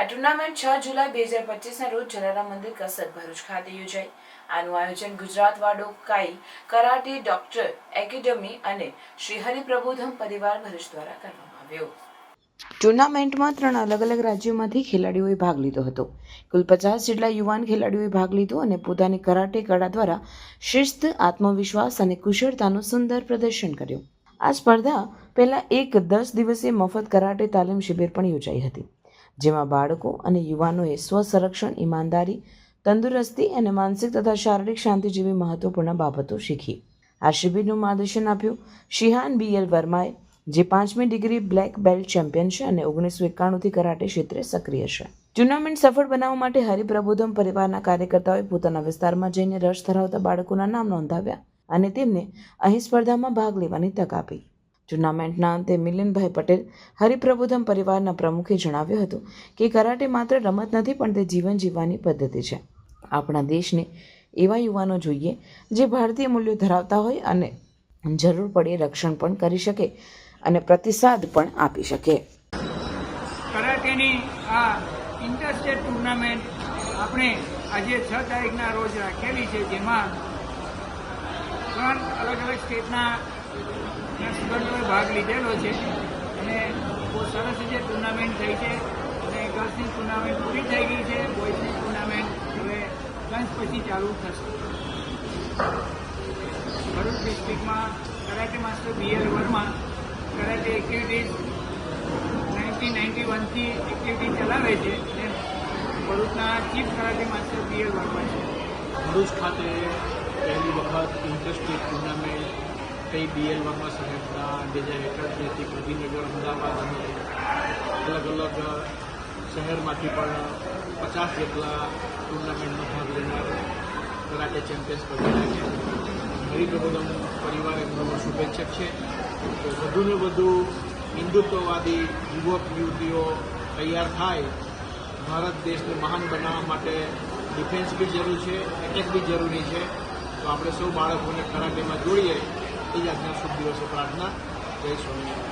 આ ટુર્નામેન્ટ 6 જુલાઈ 2025ના રોજ જલારામ મંદિર કસર ભરૂચ ખાતે યોજાઈ. આનું આયોજન ગુજરાત વાડો કાઈ કરાટે ડોક્ટર એકેડમી અને શ્રી હરિપ્રબોધમ પરિવાર ભરૂચ દ્વારા કરવામાં આવ્યો. ટુર્નામેન્ટમાં 3 અલગ અલગ રાજ્યોમાંથી ખેલાડીઓએ ભાગ લીધો હતો. કુલ 50 જેટલા યુવાન ખેલાડીઓએ ભાગ લીધો અને પોતાની કરાટે કળા દ્વારા શિસ્ત, આત્મવિશ્વાસ અને કુશળતાનું સુંદર પ્રદર્શન કર્યું. આ સ્પર્ધા પહેલા એક 10 દિવસીય મફત કરાટે તાલીમ શિબિર પણ યોજાઈ હતી, જેમાં બાળકો અને યુવાનોએ સ્વસંરક્ષણ, ઈમાનદારી, તંદુરસ્તી અને માનસિક તથા શારીરિક શાંતિ જેવી મહત્વપૂર્ણ બાબતો શીખી. આ શિબિરનું માર્ગદર્શન આપ્યું શિહાન BL વર્માએ, જે 5મી ડિગ્રી બ્લેક બેલ્ટ ચેમ્પિયન છે અને 1991થી કરાટે ક્ષેત્રે સક્રિય છે. ટુર્નામેન્ટ સફળ બનાવવા માટે હરિપ્રબોધમ પરિવારના કાર્યકર્તાઓએ પોતાના વિસ્તારમાં જઈને રસ ધરાવતા બાળકોના નામ નોંધાવ્યા અને તેમને અહીં સ્પર્ધામાં ભાગ લેવાની તક આપી. ટુર્નામેન્ટના અંતે મિલિંદભાઈ પટેલ, હરિપ્રબોધમ પરિવારના પ્રમુખે જણાવ્યું હતું કે કરાટે માત્ર રમત નથી, પણ તે જીવન જીવવાની પદ્ધતિ છે. આપણા દેશને એવા યુવાનો જોઈએ જે ભારતીય મૂલ્યો ધરાવતા હોય અને જરૂર પડે રક્ષણ પણ કરી શકે અને પ્રતિસાદ પણ આપી શકે. કરાટેની આ ઇન્ટરસ્ટેટ ટુર્નામેન્ટ આપણે આજે 6 તારીખના રોજ રાખેલી છે, જેમાં 3 અલગ અલગ સ્ટેટના સ્ટુડન્ટોએ ભાગ લીધેલો છે અને બહુ સરસ રીતે ટુર્નામેન્ટ થઈ છે. અને ગર્લ્સની ટુર્નામેન્ટ પૂરી થઈ ગઈ છે. બોયઝની ટુર્નામેન્ટ હવે લંચ પછી ચાલુ થશે. ભરૂચ ડિસ્ટ્રિક્ટમાં karate master BL Verma karate activities 1991થી એક્ટિવિટી ચલાવે છે અને ભરૂચના chief karate master BL Verma છે. ભરૂચ ખાતે પહેલી વખત ઇન્ટરસ્ટેટ ટુર્નામેન્ટ કઈ BL વર્મા સાહેબના જે હેઠળથી ગાંધીનગર, અમદાવાદ અને અલગ અલગ શહેરમાંથી પણ 50 જેટલા ટુર્નામેન્ટમાં ભાગ લેનાર કરાટે ચેમ્પિયન્સ બનેલા છે. હરિપ્રબોધમ પરિવાર એમનો શુભેચ્છક છે. તો વધુને વધુ હિન્દુત્વવાદી યુવક યુવતીઓ તૈયાર થાય. ભારત દેશને મહાન બનાવવા માટે ડિફેન્સ બી જરૂર છે, એટેક બી જરૂરી છે. તો આપણે સૌ બાળકોને કરાટેમાં જોડીએ એ જ આજના શુભ દિવસે પ્રાર્થના. જય સ્વામિનારાયણ.